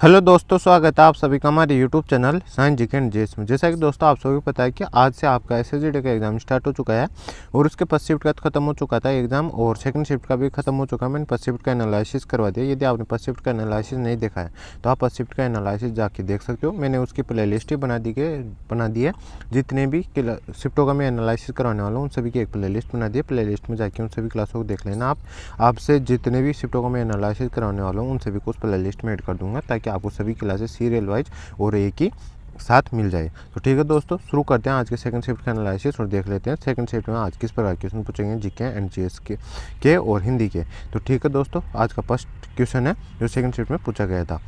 Hello दोस्तों, स्वागत है आप सभी का हमारे YouTube channel science GK and जेस में। जैसा कि दोस्तों आप सभी को पता है कि आज से आपका एसएसजी का एग्जाम स्टार्ट हो चुका है और उसके फर्स्ट शिफ्ट का खत्म हो चुका था एग्जाम और सेकंड शिफ्ट का भी खत्म हो चुका है। मैंने फर्स्ट शिफ्ट का एनालिसिस करवा दिया। यदि आपने फर्स्ट शिफ्ट का एनालिसिस नहीं देखा है तो आप फर्स्ट शिफ्ट का एनालिसिस जाके देख सकते हो। मैंने उसकी प्ले लिस्ट ही बना दी है। जितने भी शिफ्टों का मैं एनालिसिस करवाने वाला हूँ उन सभी की एक प्ले लिस्ट बना दी है। प्ले लिस्ट में जाके उन सभी क्लासों को देख लेना। आपसे जितने भी शिफ्टों का मैं एनालिसिस करवाने वाला हूँ उन सभी को उस प्ले लिस्ट में ऐड कर दूंगा ताकि आपको सभी क्लासेस सीरियल वाइज और एक ही साथ मिल जाए। तो ठीक है दोस्तों, शुरू करते हैं आज के सेकंड शिफ्ट का एनालिसिस और देख लेते हैं सेकंड शिफ्ट में आज किस प्रकार क्वेश्चन पूछेंगे जीके एंड जीएस के और हिंदी के। तो ठीक है दोस्तों, आज का फर्स्ट क्वेश्चन है जो सेकंड शिफ्ट में पूछा गया था।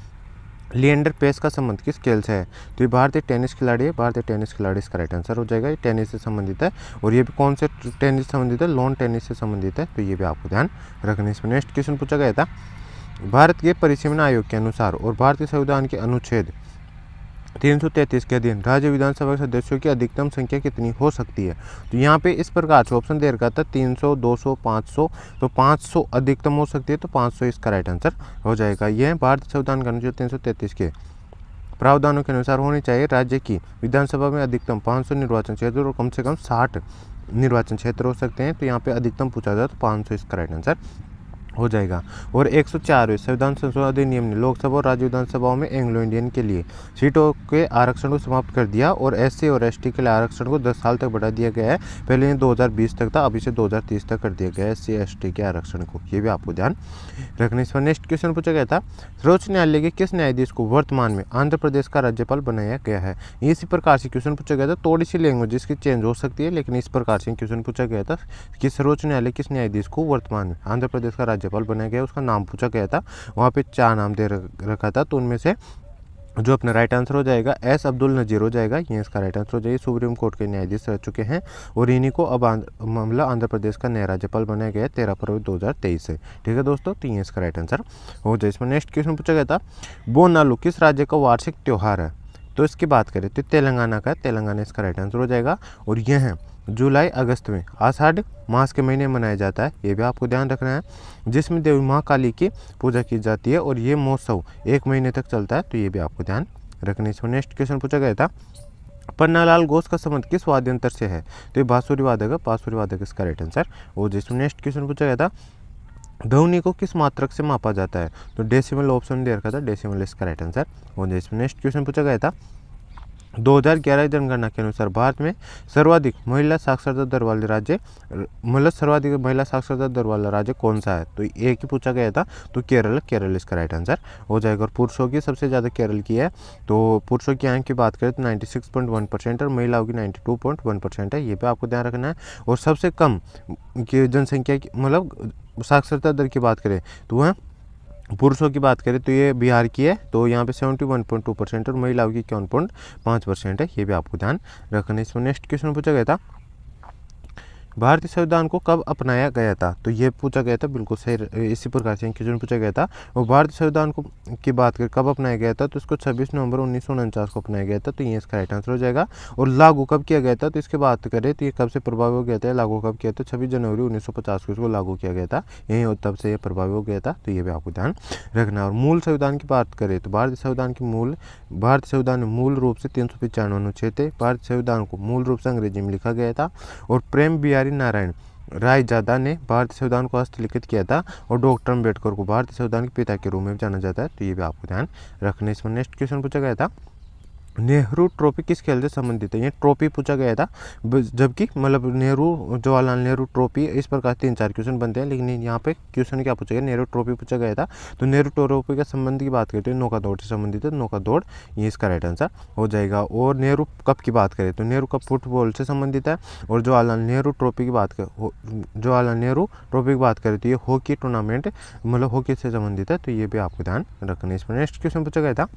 लिएंडर पेस का संबंध किस खेल से है? तो ये भारतीय टेनिस खिलाड़ी है। भारतीय टेनिस खिलाड़ी इसका राइट आंसर हो जाएगा। ये टेनिस से संबंधित है और ये भी कौन से टेनिस से संबंधित है? लॉन टेनिस से संबंधित है। तो ये भी आपको ध्यान रखना। इसमें नेक्स्ट क्वेश्चन पूछा गया था, भारत के परिसीमन आयोग के अनुसार और भारतीय संविधान के अनुच्छेद 333 के अधीन राज्य विधानसभा सदस्यों की अधिकतम संख्या कितनी हो सकती है? तो यहाँ पे इस प्रकार से ऑप्शन दे रखा था 300, 200, 500। तो 500 अधिकतम हो सकती है, तो 500 इसका राइट आंसर हो जाएगा। यह भारतीय संविधान के अनुच्छेद 333 के प्रावधानों के अनुसार होनी चाहिए। राज्य की विधानसभा में अधिकतम 500 निर्वाचन क्षेत्र और कम से कम 60 निर्वाचन क्षेत्र हो सकते हैं। तो यहाँ पे अधिकतम पूछा जाए तो 500 इसका राइट आंसर हो जाएगा। और 104वें संविधान संशोधन अधिनियम ने लोकसभा और राज्य विधानसभाओं में एंग्लो इंडियन के लिए सीटों के आरक्षण को समाप्त कर दिया और एससी और एसटी के लिए आरक्षण को 10 साल तक बढ़ा दिया गया है। पहले ये 2020 तक था, अब इसे 2030 तक कर दिया गया है एससी एसटी के आरक्षण को। ये भी आपको ध्यान रखना। इस पर नेक्स्ट क्वेश्चन पूछा गया था, सर्वोच्च न्यायालय के किस न्यायाधीश को वर्तमान में आंध्र प्रदेश का राज्यपाल बनाया गया है? इसी प्रकार से क्वेश्चन पूछा गया था। थोड़ी सी लैंग्वेज इसकी चेंज हो सकती है, लेकिन इस प्रकार से क्वेश्चन पूछा गया था कि सर्वोच्च न्यायालय किस न्यायाधीश को वर्तमान में आंध्र प्रदेश का राज्यपाल बनाया गया, उसका नाम पूछा गया था। वहाँ पे 4 नाम दे रखा था, तो उनमें से जो अपना राइट आंसर हो जाएगा एस अब्दुल नजीर हो जाएगा। ये इसका राइट आंसर हो जाएगा। सुप्रीम कोर्ट के न्यायाधीश रह चुके हैं और इन्हीं को अब मामला आंध्र प्रदेश का नया राज्यपाल बनाया गया 13 फरवरी 2023 से। ठीक है दोस्तों, तो ये इसका राइट आंसर हो जाए। इसमें नेक्स्ट क्वेश्चन पूछा गया था, बोनालू किस राज्य का वार्षिक त्यौहार है? तो इसकी बात करें तो तेलंगाना का, तेलंगाना इसका राइट आंसर हो जाएगा। और यह है जुलाई अगस्त में आषाढ़ मास के महीने मनाया जाता है। ये भी आपको ध्यान रखना है, जिसमें देवी महाकाली की पूजा की जाती है और ये महोत्सव 1 महीने तक चलता है। तो ये भी आपको ध्यान रखना है। इसमें नेक्स्ट क्वेश्चन पूछा गया था, पन्नालाल घोष का संबंध किस वाद्य यंत्र से है? तो ये बांसुरी वादक है, बांसुरी वादक इसका राइट आंसर। और जिसमें नेक्स्ट क्वेश्चन पूछा गया था, ध्वनि को किस मात्रक से मापा जाता है? तो डेसिमल ऑप्शन दे रखा था, डेसिमल इसका राइट आंसर। और जिसमें नेक्स्ट क्वेश्चन पूछा गया था, 2011 जनगणना के अनुसार भारत में सर्वाधिक महिला साक्षरता दर वाले राज्य मतलब सर्वाधिक महिला साक्षरता दर वाला राज्य कौन सा है? तो एक ही पूछा गया था, तो केरल, केरल इसका राइट आंसर हो जाएगा। और पुरुषों की सबसे ज़्यादा केरल की है। तो पुरुषों की आंक की बात करें तो 96.1% और महिलाओं की 92.1% है। ये भी आपको ध्यान रखना है। और सबसे कम की जनसंख्या की मतलब साक्षरता दर की बात करें तो वह पुरुषों की बात करें तो ये बिहार की है। तो यहाँ पे 71.2% और महिलाओं की 51.5% है। ये भी आपको ध्यान रखना है। इसमें नेक्स्ट क्वेश्चन पूछा गया था, भारतीय संविधान को कब अपनाया गया था? तो ये पूछा गया था, बिल्कुल सही इसी प्रकार से क्वेश्चन पूछा गया था। और भारतीय संविधान को की बात करें कब अपनाया गया था, तो इसको 26 नवंबर 1949 को अपनाया गया था। तो ये इसका राइट आंसर हो जाएगा। और लागू कब किया गया था, तो इसकी बात करें तो ये कब से प्रभावी हो गया था, लागू कब किया था? 26 जनवरी 1950 को इसको लागू किया गया था। यही तब से ये प्रभावी हो गया था। तो ये भी आपको ध्यान रखना। और मूल संविधान की बात करें तो भारतीय संविधान में मूल रूप से 395 अनुच्छेद थे। भारतीय संविधान को मूल रूप से अंग्रेजी में लिखा गया था और प्रेम बिहारी नारायण रायजादा ने भारतीय संविधान को हस्तलिखित किया था। और डॉक्टर अम्बेडकर को भारतीय संविधान के पिता के रूप में जाना जाता है। तो ये भी आपको ध्यान रखना। इसमें नेक्स्ट क्वेश्चन पूछा गया था, नेहरू ट्रॉफी किस खेल से संबंधित है? ये ट्रॉफी पूछा गया था, जबकि मतलब नेहरू जवाहरलाल नेहरू ट्रॉफी इस प्रकार 3-4 क्वेश्चन बनते हैं, लेकिन यहाँ पे क्वेश्चन क्या पूछा गया, नेहरू ट्रॉफी पूछा गया था। तो नेहरू ट्रॉफी का संबंध की बात करते हैं नौका दौड़ से संबंधित है, नौका दौड़ ये इसका राइट आंसर हो जाएगा। और नेहरू कप की बात करें तो नेहरू कप फुटबॉल से संबंधित है। और जवाहरलाल नेहरू ट्रॉफी की बात करें तो ये हॉकी टूर्नामेंट मतलब हॉकी से संबंधित है। तो ये भी आपको ध्यान रखना है। इसमें नेक्स्ट क्वेश्चन पूछा गया था,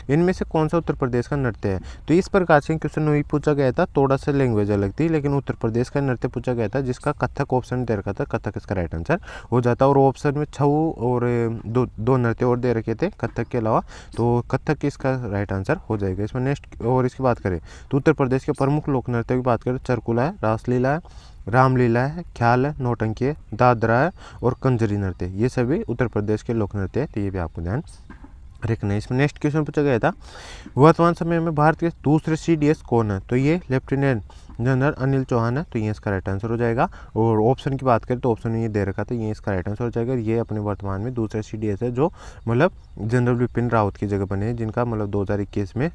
इनमें से कौन सा उत्तर प्रदेश का नृत्य है? तो इस प्रकार से क्वेश्चन वही पूछा गया था, थोड़ा सा लैंग्वेज अलग थी, लेकिन उत्तर प्रदेश का नृत्य पूछा गया था जिसका कथक ऑप्शन दे रखा था। कथक इसका राइट आंसर हो जाता। और ऑप्शन में छऊ और दो नृत्य और दे रखे थे कथक के अलावा, तो कथक इसका राइट आंसर हो जाएगा। इसमें नेक्स्ट और इसकी बात करें तो उत्तर प्रदेश के प्रमुख लोक नृत्य की बात करें, चरकुला है, रासलीला है, रामलीला है, ख्याल है, नौटंकी है, दादरा है और कंजरी नृत्य, ये सभी उत्तर प्रदेश के लोक नृत्य है। तो ये भी आपको ध्यान रखना है। इसमें नेक्स्ट क्वेश्चन पूछा गया था, वर्तमान समय में भारत के दूसरे CDS कौन है? तो ये लेफ्टिनेंट जनरल अनिल चौहान है, तो ये इसका राइट आंसर हो जाएगा। और ऑप्शन की बात करें तो ऑप्शन में ये दे रखा था, ये इसका राइट आंसर हो जाएगा। ये अपने वर्तमान में दूसरे CDS है जो मतलब जनरल विपिन रावत की जगह बने हैं, जिनका मतलब 2021 में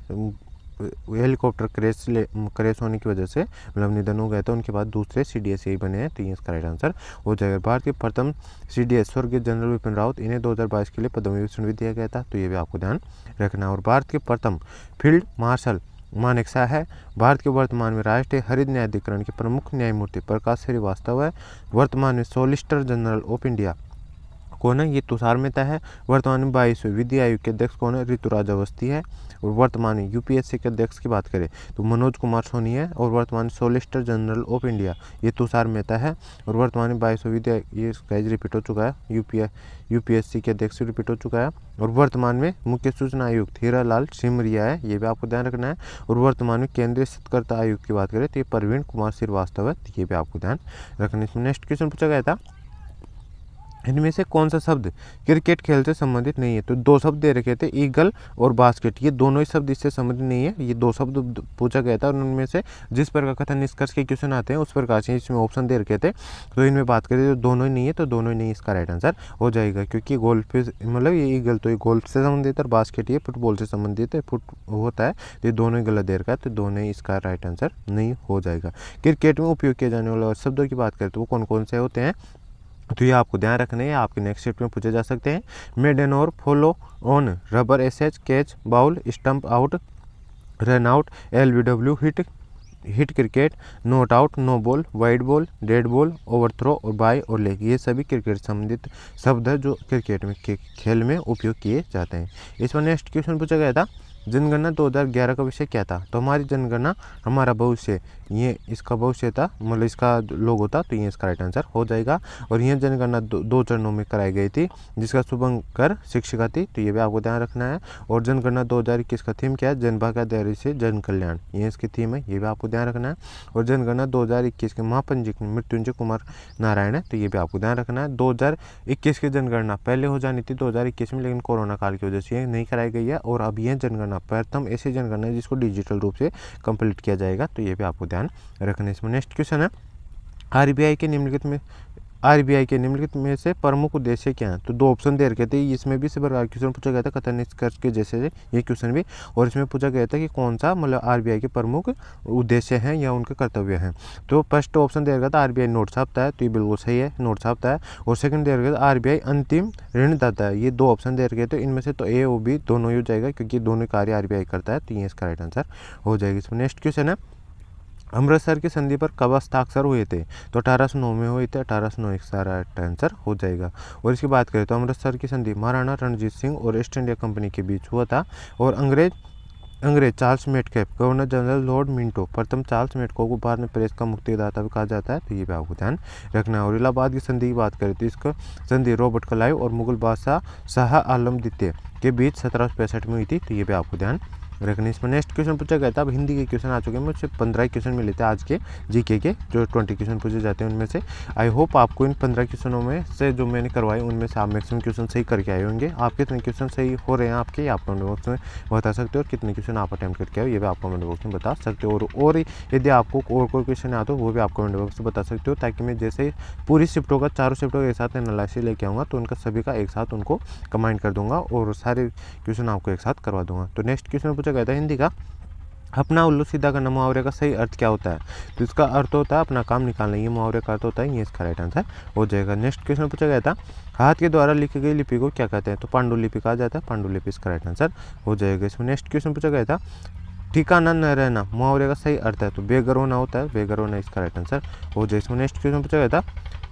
हेलीकॉप्टर क्रैश होने की वजह से मतलब निधन हो गया था। उनके बाद दूसरे CDS यही बने हैं, तो ये इसका राइट आंसर हो जाएगा। भारत के प्रथम CDS स्वर्गीय जनरल विपिन रावत, इन्हें 2022 के लिए पद्म विभूषण भी दिया गया था, तो ये भी आपको ध्यान रखना। और भारत के प्रथम फील्ड मार्शल मानेक शाह है। भारत के वर्तमान में राष्ट्रीय हरित न्यायाधिकरण के प्रमुख न्यायमूर्ति प्रकाश श्रीवास्तव है। वर्तमान में सॉलिसिटर जनरल ऑफ इंडिया कौन है? ये तुषार मेहता है। वर्तमान में 22वें विधि आयोग के अध्यक्ष कौन है? ऋतुराज अवस्थी है। और वर्तमान में UPSC के अध्यक्ष की बात करें तो मनोज कुमार सोनी है। और वर्तमान में सॉलिसिटर जनरल ऑफ इंडिया ये तुषार मेहता है। और वर्तमान में 22वें विधि ये गाइज रिपीट हो चुका है, UPSC के अध्यक्ष रिपीट हो चुका है। और वर्तमान में मुख्य सूचना आयुक्त हीरालाल सिमरिया है, ये भी आपको ध्यान रखना है। और वर्तमान में केंद्रीय सतर्कता आयुक्त की बात करें तो ये प्रवीण कुमार श्रीवास्तव है, तो ये भी आपको ध्यान रखना है। इसमें नेक्स्ट क्वेश्चन पूछा गया था, इनमें से कौन सा शब्द क्रिकेट खेल से संबंधित नहीं है? तो दो शब्द दे रखे थे, ईगल और बास्केट, ये दोनों ही शब्द इससे संबंधित नहीं है। ये दो शब्द पूछा गया था और उनमें से जिस प्रकार कथन निष्कर्ष के क्वेश्चन आते हैं उस प्रकार से इसमें ऑप्शन दे रखे थे। तो इनमें बात करें तो दोनों ही नहीं है, तो दोनों ही नहीं इसका राइट आंसर हो जाएगा। क्योंकि गोल्फ मतलब ये ईगल तो ये गोल्फ से संबंधित है और बास्केट ये फुटबॉल से संबंधित है, फुट होता है, तो ये दोनों ही गलत दे रखा है, तो दोनों ही इसका राइट आंसर नहीं हो जाएगा। क्रिकेट में उपयोग किए जाने वाले शब्दों की बात करें तो वो कौन कौन से होते हैं? तो ये आपको ध्यान रखना है, आपके नेक्स्ट शिफ्ट में पूछे जा सकते हैं। मेड एन और फॉलो ऑन, रबर एसएच, catch, bowl, stump out, run out, LBW, hit wicket, not out, no ball, wide ball, dead ball, overthrow और बाय और लेग, ये सभी क्रिकेट संबंधित शब्द है जो क्रिकेट में खेल में उपयोग किए जाते हैं। इसमें नेक्स्ट क्वेश्चन पूछा गया था, जनगणना 2011 का विषय क्या था? तो हमारी जनगणना हमारा भविष्य, ये इसका भविष्य था, मतलब इसका लोगो था, तो ये इसका राइट आंसर हो जाएगा। और यह जनगणना दो चरणों में कराई गई थी, जिसका शुभंकर शिक्षिका थी, तो ये भी आपको ध्यान रखना है। और जनगणना 2021 का थीम क्या है? जनभागीदारी से जन कल्याण, ये इसकी थीम है, ये भी आपको ध्यान रखना है। और जनगणना 2021 के महापंजीक मृत्युंजय कुमार नारायण है, तो ये भी आपको ध्यान रखना है। 2021 की जनगणना पहले हो जानी थी 2021 में, लेकिन कोरोना काल की वजह से ये नहीं कराई गई है। और अब यह जनगणना प्रथम ऐसी जनगणना है जिसको डिजिटल रूप से कंप्लीट किया जाएगा, तो ये भी आपको ध्यान रखना। इसमें नेक्स्ट क्वेश्चन है, RBI के निम्नलिखित में से प्रमुख उद्देश्य क्या है? तो दो ऑप्शन दे रखे थे, इसमें भी इसी प्रकार क्वेश्चन पूछा गया था, कथन निष्कर्ष के जैसे ये क्वेश्चन भी। और इसमें पूछा गया था कि कौन सा मतलब RBI के प्रमुख उद्देश्य हैं या उनके कर्तव्य हैं। तो फर्स्ट ऑप्शन दे रखा था RBI नोट छापता है, तो ये बिल्कुल सही है, नोट छापता है। और सेकंड दे रखा था RBI अंतिम ऋणदाता है। ये दो ऑप्शन दे रखे थे, इनमें से तो A और B दोनों ही हो जाएगा, क्योंकि दोनों कार्य RBI करता है, तो ये इसका राइट आंसर हो जाएगा। इसमें नेक्स्ट क्वेश्चन है, अमृतसर की संधि पर कब हस्ताक्षर हुए थे? तो 1809 में हुए थे, 1809 इसका राइट आंसर हो जाएगा। और इसकी बात करें तो अमृतसर की संधि महाराणा रणजीत सिंह और ईस्ट इंडिया कंपनी के बीच हुआ था। और अंग्रेज Charles Metcalfe, governor general Lord Minto, प्रथम चार्ल्स मेटको को भारत में प्रेस का मुक्तिदाता भी कहा जाता है, तो ये भी आपको ध्यान रखना है। और इलाहाबाद की संधि की बात करें तो इसका संधि रॉबर्ट क्लाइव और मुगल बादशाह शाह आलम द्वितीय के बीच 1765 में हुई थी, तो ये भी आपको ध्यान रखनी। इसमें नेक्स्ट क्वेश्चन पूछा गया था, अब हिंदी के क्वेश्चन आ चुके हैं, मुझसे 15 क्वेश्चन मिले थे आज के जीके के, जो 20 क्वेश्चन पूछे जाते हैं उनमें से। आई होप आपको इन 15 क्वेश्चनों में से जो मैंने करवाए उनमें से आप मैक्सिमम क्वेश्चन सही करके आए होंगे। आप कितने क्वेश्चन सही हो रहे हैं आपके, आप कमेंट बॉक्स में बता सकते हो। और कितने क्वेश्चन आप अटैम्प्ट करके आए ये भी आप कमेंट बॉक्स में बता सकते हो। और यदि आपको और कोई क्वेश्चन आता हो वो भी आप कमेंट बॉक्स में बता सकते हो, ताकि मैं जैसे पूरी शिफ्टों का, चारों शिफ्टों का एक साथ एनालिसिस लेके आऊँगा तो उनका सभी का एक साथ उनको कमेंट कर दूंगा और सारे क्वेश्चन आपको एक साथ करवा दूंगा। तो नेक्स्ट क्वेश्चन पूछा गया था हिंदी का, अपना उल्लू सीधा करना मुहावरे का सही अर्थ क्या होता है? तो इसका अर्थ होता है अपना काम निकालना, ये मुहावरे का अर्थ होता है, ये इसका राइट आंसर हो जाएगा। नेक्स्ट क्वेश्चन पूछा गया था, हाथ के द्वारा लिखी गई लिपि को क्या कहते हैं? तो पांडुलिपि कहा जाता है, पांडुलिपि इसका राइट आंसर हो जाएगा। इसमें नेक्स्ट क्वेश्चन पूछा गया था, ठिकाना न रहना मुहावरे का सही अर्थ है? तो बेघर होना होता है, बेघर होना इसका राइट आंसर हो जाएगा। इसमें नेक्स्ट क्वेश्चन पूछा गया था,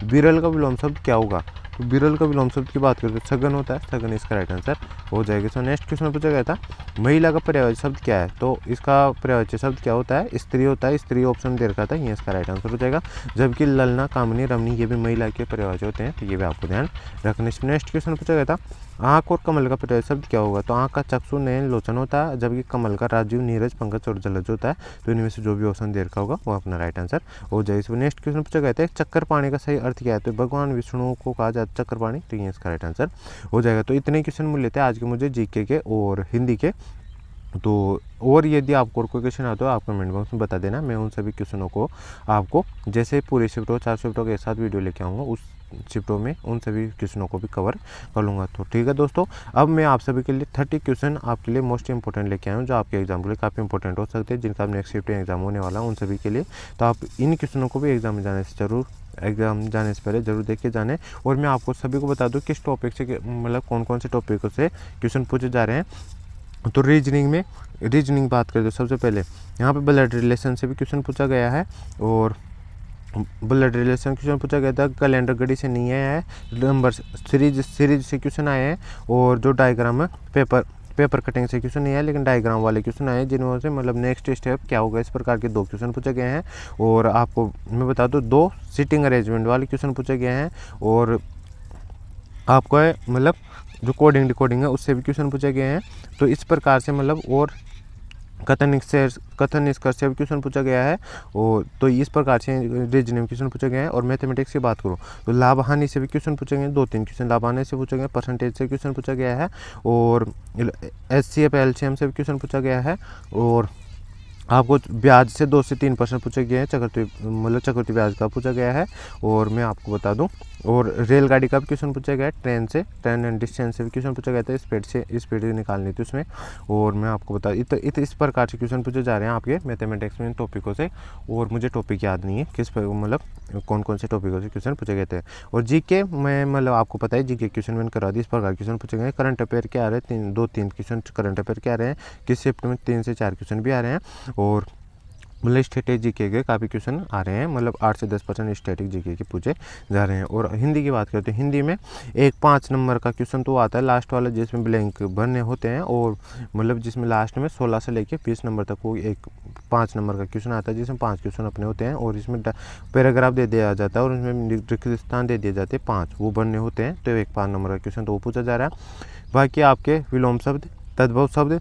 बिरल का विलोम शब्द क्या होगा? तो बिरल का विलोम शब्द की बात करें तो सघन होता है, सघन इसका राइट आंसर हो जाएगा। इसमें नेक्स्ट क्वेश्चन पूछा गया था, महिला का पर्यायवाची शब्द क्या है, तो इसका पर्यायवाची शब्द क्या होता है, स्त्री होता है। स्त्री ऑप्शन दे रखा था, ये इसका राइट आंसर हो जाएगा। जबकि ललना, कामनी, रमणी ये भी महिला के पर्यायवाची होते हैं, तो ये भी आपको ध्यान रखने। नेक्स्ट क्वेश्चन पूछा गया था, आँख और कमल का पर्यायवाची शब्द क्या होगा, तो आँख का चक्षु, नयन, लोचन होता है। जबकि कमल का राजीव, नीरज, पंकज और जलज होता है। तो इनमें से जो भी ऑप्शन दे रखा होगा वो अपना राइट आंसर हो जाएगा। नेक्स्ट क्वेश्चन पूछा गया था, चक्कर पाणी का सही अर्थ क्या है, तो भगवान विष्णु को कहा जाता है चक्कर पाणी, तो ये इसका राइट आंसर हो जाएगा। तो इतने क्वेश्चन मिले थे आज के मुझे जीके के और हिंदी के। तो और यदि आपको और कोई क्वेश्चन आता है आप कमेंट बॉक्स में बता देना, मैं उन सभी क्वेश्चनों को आपको जैसे पूरे शिफ्टों 4 शिफ्टों के साथ वीडियो लेके आऊँगा, उस शिफ्टों में उन सभी क्वेश्चनों को भी कवर कर लूँगा। तो ठीक है दोस्तों, अब मैं आप सभी के लिए 30 क्वेश्चन आपके लिए मोस्ट इंपॉर्टेंट लेके आया हूँ, जो आपके एग्जाम के लिए काफ़ी इंपॉर्टेंट हो सकते हैं, जिनका नेक्स्ट शिफ्ट एग्जाम होने वाला है उन सभी के लिए। तो आप इन क्वेश्चनों को भी एग्जाम में जाने से पहले जरूर देख के जाने। और मैं आपको सभी को बता दूँ किस टॉपिक से, मतलब कौन कौन से टॉपिकों से क्वेश्चन पूछे जा रहे हैं। तो रीजनिंग बात करें तो सबसे पहले यहाँ पे ब्लड रिलेशन से भी क्वेश्चन पूछा गया है, और ब्लड रिलेशन क्वेश्चन पूछा गया था। कैलेंडर घड़ी से नहीं आया है, नंबर सीरीज से क्वेश्चन आए हैं। और जो डायग्राम है पेपर कटिंग से क्वेश्चन नहीं है, लेकिन डायग्राम वाले क्वेश्चन आए हैं, जिनमें से मतलब नेक्स्ट स्टेप क्या होगा इस प्रकार के 2 क्वेश्चन पूछे गए हैं। और आपको मैं बता दूँ 2 सीटिंग अरेंजमेंट वाले क्वेश्चन पूछे गए हैं। और आपको मतलब जो कोडिंग डिकोडिंग है उससे भी क्वेश्चन पूछे गए हैं। तो इस प्रकार से मतलब और कथन निष्कर्ष से भी क्वेश्चन पूछा गया है। और तो इस प्रकार से रीजनिंग क्वेश्चन पूछे गए हैं। और मैथमेटिक्स की बात करूँ तो लाभ हानि से भी क्वेश्चन पूछे गए, 2-3 क्वेश्चन लाभ हानि से पूछे गए, परसेंटेज से क्वेश्चन पूछा गया है, और HCF LCM से भी क्वेश्चन पूछा गया है। और आपको ब्याज से 2 से 3% पूछे गए हैं, चक्रवृद्धि ब्याज का पूछा गया है। और मैं आपको बता दूं, और रेलगाड़ी का भी क्वेश्चन पूछा गया है, ट्रेन एंड डिस्टेंस से भी क्वेश्चन पूछा गया था, स्पीड निकालनी थी उसमें। और मैं आपको बता इस प्रकार से क्वेश्चन पूछे जा रहे हैं आपके मैथमेटिक्स में इन टॉपिकों से। और मुझे टॉपिक याद नहीं है किस मतलब कौन कौन से टॉपिकों से क्वेश्चन पूछे गए थे। और जीके में मतलब आपको पता है जीके क्वेश्चन मैंने करवा दी, इस प्रकार क्वेश्चन पूछे गए। करंट अफेयर क्या आ रहे हैं, 2-3 क्वेश्चन करंट अफेयर क्या आ रहे हैं, किस शिफ्ट में 3 से 4 क्वेश्चन भी आ रहे हैं। और मतलब स्टैटिक जीके के काफ़ी क्वेश्चन आ रहे हैं, मतलब 8 से 10% स्टैटिक जीके के पूछे जा रहे हैं। और हिंदी की बात करते हैं, हिंदी में एक 5 नंबर का क्वेश्चन तो आता है लास्ट वाला, जिसमें ब्लैंक भरने होते हैं। और मतलब जिसमें लास्ट में 16 से लेके 20 नंबर तक वो एक 5 नंबर का क्वेश्चन आता है, जिसमें 5 क्वेश्चन अपने होते हैं। और इसमें पैराग्राफ दे दिया जाता है, और उसमें रिक्त स्थान दे दिए जाते हैं 5, वो भरने होते हैं। तो एक 5 नंबर का क्वेश्चन तो वो पूछा जा रहा है। बाकी आपके विलोम शब्द, तद्भव शब्द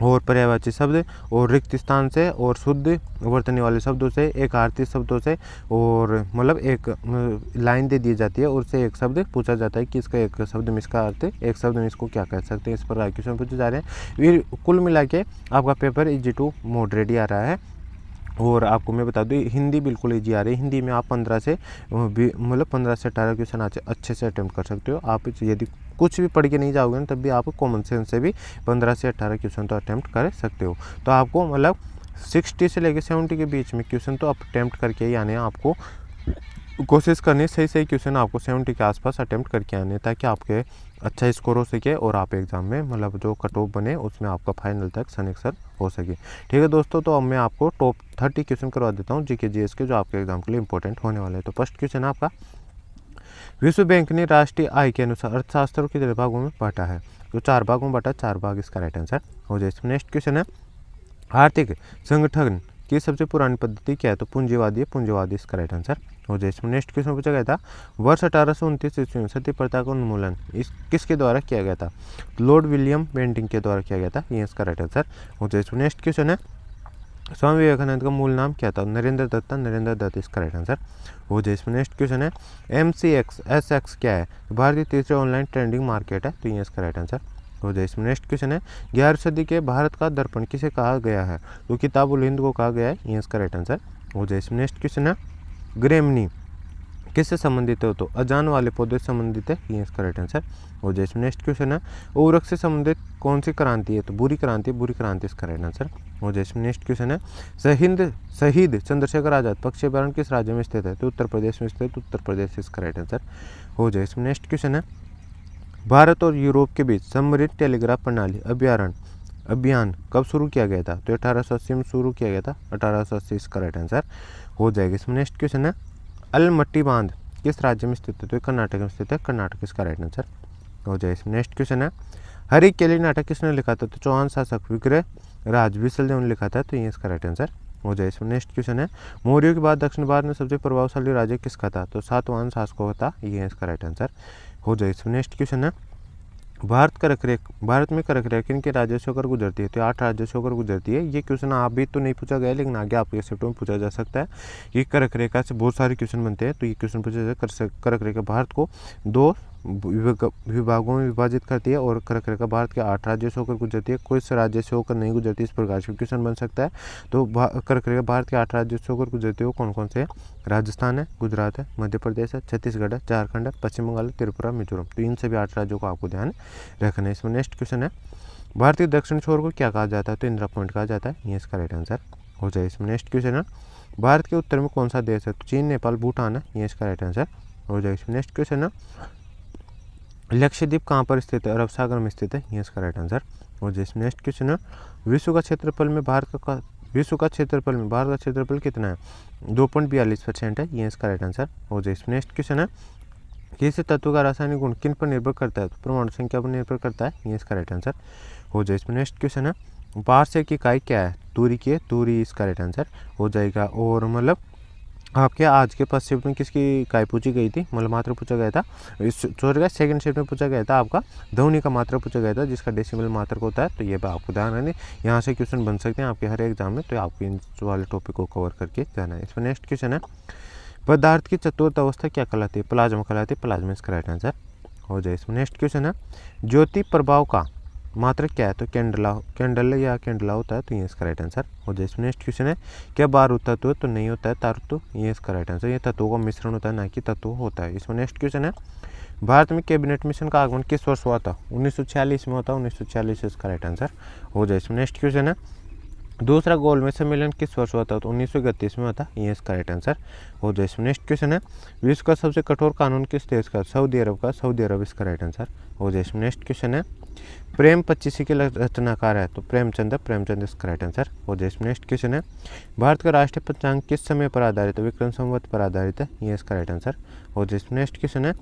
और पर्यायवाची शब्द, और रिक्त स्थान से और शुद्ध वर्तनी वाले शब्दों से, एक आरती शब्दों से, और मतलब एक लाइन दे दी जाती है और उससे एक शब्द पूछा जाता है कि इसका एक शब्द में इसका अर्थ, एक शब्द में इसको क्या कह सकते हैं। इस पर क्वेश्चन पूछे जा रहे हैं। फिर कुल मिला के आपका पेपर इजी टू मॉडरेट आ रहा है। और आपको मैं बता दूँ हिंदी बिल्कुल ईजी आ रही है। हिंदी में आप 15 से 18 क्वेश्चन अच्छे से अटेम्प्ट कर सकते हो। आप यदि कुछ भी पढ़ के नहीं जाओगे ना, तब भी आप कॉमन सेंस से भी 15 से 18 क्वेश्चन तो अटेम्प्ट कर सकते हो। तो आपको मतलब 60 से लेकर 70 के बीच में क्वेश्चन तो अटेम्प्ट करके ही आने हैं। आपको कोशिश करनी सही क्वेश्चन आपको 70 के आसपास अटेम्प्ट करके आने, ताकि आपके अच्छा स्कोर हो सके और आप एग्ज़ाम में मतलब जो कट ऑफ बने उसमें आपका फाइनल तक सनेक्सर हो सके। ठीक है दोस्तों, तो अब मैं आपको टॉप 30 क्वेश्चन करवा देता हूँ जीके जीएस के, जो आपके एग्जाम के लिए इंपॉर्टेंट होने वाले हैं। तो फर्स्ट क्वेश्चन आपका, विश्व बैंक ने राष्ट्रीय आय के अनुसार अर्थशास्त्र को कितने भागों में बांटा है, तो 4 भागों में बांटा, 4 भाग इसका राइट आंसर हो जाए। नेक्स्ट क्वेश्चन है, आर्थिक संगठन की सबसे पुरानी पद्धति क्या है, तो पूंजीवादी इसका राइट आंसर हो जाए। इसमें नेक्स्ट क्वेश्चन पूछा गया था, वर्ष 1829 ईस्वी में सती प्रथा का उन्मूलन किसके द्वारा किया गया था, लॉर्ड विलियम बेंटिंक के द्वारा किया गया था, ये इसका राइट आंसर हो जाए। इसमें नेक्स्ट क्वेश्चन है, स्वामी विवेकानंद का मूल नाम क्या था, नरेंद्र दत्त इसका राइट आंसर हो जाए। इसमें नेक्स्ट क्वेश्चन है, MCX क्या है, भारतीय तीसरे ऑनलाइन ट्रेंडिंग मार्केट है, तो ये इसका राइट आंसर हो जाए। इसमें नेक्स्ट क्वेश्चन है, 11वीं सदी के भारत का दर्पण किसे कहा गया है, तो किताबुल हिंद को कहा गया है, ये इसका राइट आंसर हो जाए। इसमें नेक्स्ट क्वेश्चन है, ग्रेमनी किससे संबंधित है, तो अजान वाले पौधे से संबंधित है, ये इसका राइट आंसर हो जाए। इसमें नेक्स्ट क्वेश्चन है, उर्वरक से संबंधित कौन सी क्रांति है, तो बुरी क्रांति इसका राइट आंसर हो जाए। इसमें नेक्स्ट क्वेश्चन है, शहीद चंद्रशेखर आजाद पक्षी अभ्यारण्य किस राज्य में स्थित है, तो उत्तर प्रदेश में स्थित, उत्तर प्रदेश इसका राइट आंसर हो जाए। इसमें नेक्स्ट क्वेश्चन है, भारत और यूरोप के बीच समृद्ध टेलीग्राफ प्रणाली अभियान कब शुरू किया गया था, तो 1880 में शुरू किया गया था, 1880 इसका राइट आंसर हो जाएगा। इसमें नेक्स्ट क्वेश्चन है, अलमट्टी बांध किस राज्य में स्थित है, तो कर्नाटक में स्थित है, कर्नाटक इसका राइट आंसर हो जाए। इसमें नेक्स्ट क्वेश्चन है, हरी केली नाटक किसने लिखा था? तो चौहान शासक विक्रय राज विसल ने लिखा था। तो ये इसका राइट आंसर हो जाए। इसमें नेक्स्ट क्वेश्चन है, मौर्यों के बाद दक्षिण भारत में सबसे प्रभावशाली राज्य किसका था? तो सातवाहन शासकों का था। ये इसका राइट आंसर हो जाए। इसमें नेक्स्ट क्वेश्चन है, भारत में करक रेखा किन के राज्यों से होकर गुजरती है? तो 8 राज्यों से होकर गुजरती है। ये क्वेश्चन आप भी तो नहीं पूछा गया, लेकिन आगे आपके शिफ्ट में पूछा जा सकता है। ये करक रेखा से बहुत सारे क्वेश्चन बनते हैं। तो ये क्वेश्चन पूछा जाए, करक रेखा भारत को 2 विभागों में विभाजित करती है और करक रेखा भारत के 8 राज्यों से होकर गुजरती है। कोई राज्य से होकर नहीं गुजरती, इस प्रकार से क्वेश्चन बन सकता है। तो करक रेखा भारत के 8 राज्यों से होकर गुजरती है, वो कौन कौन से है? राजस्थान है, गुजरात है, मध्य प्रदेश है, छत्तीसगढ़ है, झारखंड है, पश्चिम बंगाल, त्रिपुरा, मिजोरम। तो इन सभी 8 राज्यों को आपको ध्यान रखना है। इसमें नेक्स्ट क्वेश्चन है, भारत के दक्षिण छोर को क्या कहा जाता है? तो इंदिरा पॉइंट कहा जाता है। ये इसका राइट आंसर हो जाए। इसमें नेक्स्ट क्वेश्चन है, भारत के उत्तर में कौन सा देश है? तो चीन, नेपाल, भूटान है। ये इसका राइट आंसर हो जाए। इसमें नेक्स्ट क्वेश्चन है, लक्षद्वीप कहाँ पर स्थित है? अरब सागर में स्थित है। ये इसका राइट आंसर हो जाए। इसमें नेक्स्ट क्वेश्चन है, विश्व का क्षेत्रफल में भारत का क्षेत्रफल कितना है? 2.42% है। ये इसका राइट आंसर हो जाए। इसमें नेक्स्ट क्वेश्चन है, किसी तत्व का रासायनिक गुण किन पर निर्भर करता है? तो परमाणु संख्या पर निर्भर करता है। ये इसका राइट आंसर हो जाए। इसमें नेक्स्ट क्वेश्चन है, पारसेक की इकाई क्या है? दूरी की है। दूरी इसका राइट आंसर हो जाएगा। और मतलब आपके आज के फर्स्ट शिफ्ट में किसकी इकाई पूछी गई थी? मतलब मात्रा पूछा गया था। सॉरी, सेकंड शिफ्ट में पूछा गया था आपका ध्वनि का मात्रा पूछा गया था, जिसका डेसिमल मात्रक होता है। तो ये आपको ध्यान रखना, यहाँ से क्वेश्चन बन सकते हैं आपके हर एग्जाम में। तो आपको इन वाले टॉपिक को कवर करके जाना है। इसमें नेक्स्ट क्वेश्चन है, पदार्थ की चतुर्थ अवस्था क्या कहलाती है? प्लाज्मा कहलाती है। प्लाज्मा इसका राइट आंसर हो जाए। इसमें नेक्स्ट क्वेश्चन है, ज्योति प्रभाव का मात्रक क्या है? तो कैंडल या कैंडला होता है। तो ये इसका राइट आंसर हो जाए। इसमें नेक्स्ट क्वेश्चन है, क्या बारूद तत्व है? तो नहीं होता है, तारतत्व। ये इसका राइट आंसर। ये तत्वों का मिश्रण होता है, ना कि तत्व होता है। इसमें नेक्स्ट क्वेश्चन है, भारत में कैबिनेट मिशन का आगमन किस वर्ष हुआ था? 1946 में होता है। 1946 इसका राइट आंसर हो जाए। इसमें नेक्स्ट क्वेश्चन है, दूसरा गोलमेज सम्मेलन किस वर्ष हुआ था? तो 1931 में होता। ये इसका राइट आंसर हो जाए। इसमें नेक्स्ट क्वेश्चन है, विश्व का सबसे कठोर कानून किस देश का? सऊदी अरब का। सऊदी अरब इसका राइट आंसर हो जाए। इसमें नेक्स्ट क्वेश्चन है, प्रेम 25 के रचनाकार है? तो प्रेमचंद इसका राइट आंसर हो जाए। इसमें नेक्स्ट क्वेश्चन है, भारत का राष्ट्रीय पंचांग किस समय पर आधारित है? विक्रम संवत पर आधारित है। ये इसका राइट आंसर हो जाए। इसमें नेक्स्ट क्वेश्चन है,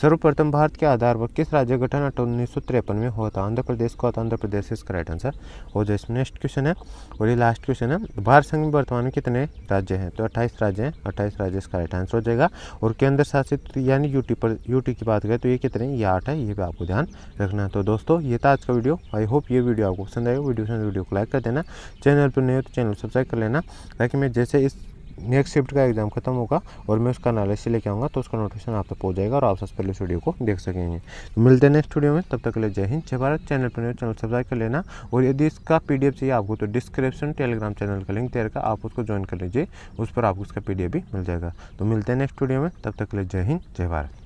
सर्वप्रथम भारत के आधार पर किस राज्य गठन 1953 में हुआ था? आंध्र प्रदेश को। आंध्र प्रदेश इसका राइट आंसर हो जाए। इसमें नेक्स्ट क्वेश्चन है, और ये लास्ट क्वेश्चन है, भारत संघ में वर्तमान में कितने राज्य हैं? तो 28 राज्य हैं। 28 राज्य इसका राइट आंसर हो जाएगा। और केंद्र शासित यानी यूटी की बात करें तो ये कितने? ये 8 है। ये भी आपको ध्यान रखना है। तो दोस्तों, ये था आज का वीडियो। आई होप ये वीडियो आपको पसंद आएगा। वीडियो को लाइक कर देना, चैनल पर नए हो तो चैनल सब्सक्राइब कर लेना, ताकि मैं जैसे इस नेक्स्ट शिफ्ट का एग्जाम खत्म होगा और मैं उसका एनालिसिस लेके आऊँगा, तो उसका नोटिफिकेशन आप तक पहुँच जाएगा और आप सबसे पहले इस वीडियो को देख सकेंगे। तो मिलते हैं नेक्स्ट वीडियो में, तब तक के लिए जय हिंद, जय भारत। चैनल पर नए चैनल सब्सक्राइब कर लेना, और यदि इसका PDF चाहिए आपको तो डिस्क्रिप्शन टेलीग्राम चैनल का लिंक दे रखा, आप उसको ज्वाइन कर लीजिए, उस पर आपको उसका PDF भी मिल जाएगा। तो मिलते हैं नेक्स्ट वीडियो में, तब तक के लिए जय हिंद, जय भारत।